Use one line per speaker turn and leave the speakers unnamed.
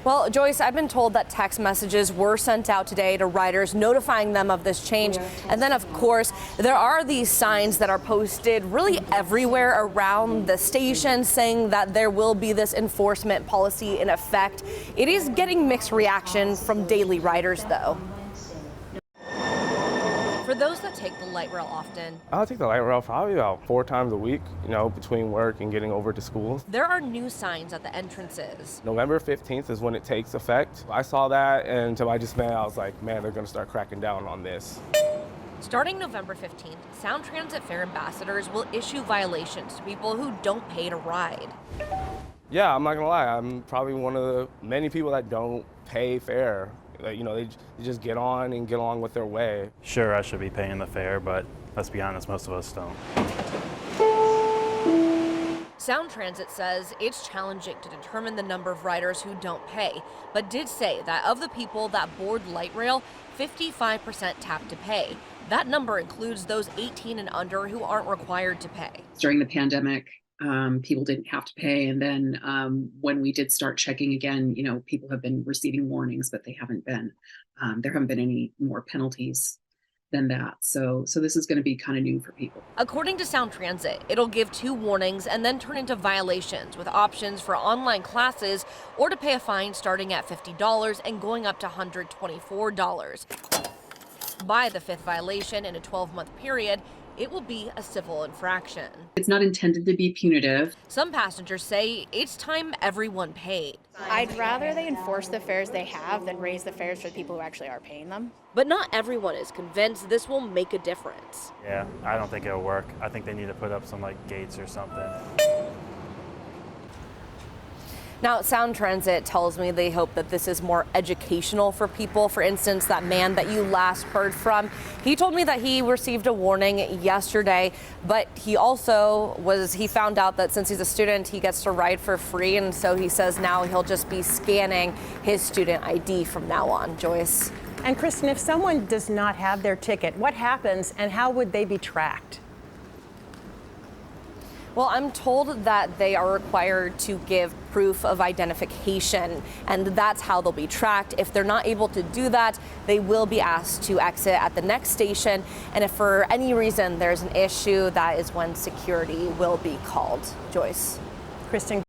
Well, Joyce, I've been told that text messages were sent out today to riders notifying them of this change. And then, of course, there are these signs that are posted really everywhere around the station saying that there will be this enforcement policy in effect. It is getting mixed reaction from daily riders, though. For those that take the light rail often,
I'll take the light rail probably about 4 times a week, between work and getting over to school.
there are new signs at the entrances.
November 15th is when it takes effect. I saw that, and to my dismay, I was like, man, they're going to start cracking down on this.
Starting November 15th, Sound Transit fare ambassadors will issue violations to people who don't pay to ride.
Yeah, I'm not going to lie. I'm probably one of the many people that don't pay fare. They just get on and get along with their way.
Sure, I should be paying the fare, but let's be honest, most of us don't.
Sound Transit says it's challenging to determine the number of riders who don't pay, but did say that of the people that board light rail, 55% tap to pay. That number includes those 18 and under who aren't required to pay.
During the pandemic, people didn't have to pay. And then when we did start checking again, people have been receiving warnings, but there haven't been any more penalties than that. So this is going to be kind of new for people.
According to Sound Transit, it'll give 2 warnings and then turn into violations with options for online classes or to pay a fine starting at $50 and going up to $124. By the 5th violation in a 12-month period, it will be a civil infraction.
It's not intended to be punitive.
Some passengers say it's time everyone paid.
I'd rather they enforce the fares they have than raise the fares for the people who actually are paying them.
But not everyone is convinced this will make a difference.
Yeah, I don't think it'll work. I think they need to put up some gates or something.
Now, Sound Transit tells me they hope that this is more educational for people. For instance, that man that you last heard from, he told me that he received a warning yesterday, but he found out that since he's a student, he gets to ride for free. And so he says now he'll just be scanning his student ID from now on. Joyce.
And Kristen, if someone does not have their ticket, what happens and how would they be tracked?
Well, I'm told that they are required to give proof of identification, and that's how they'll be tracked. If they're not able to do that, they will be asked to exit at the next station. And if for any reason there's an issue, that is when security will be called. Joyce.
Kristen.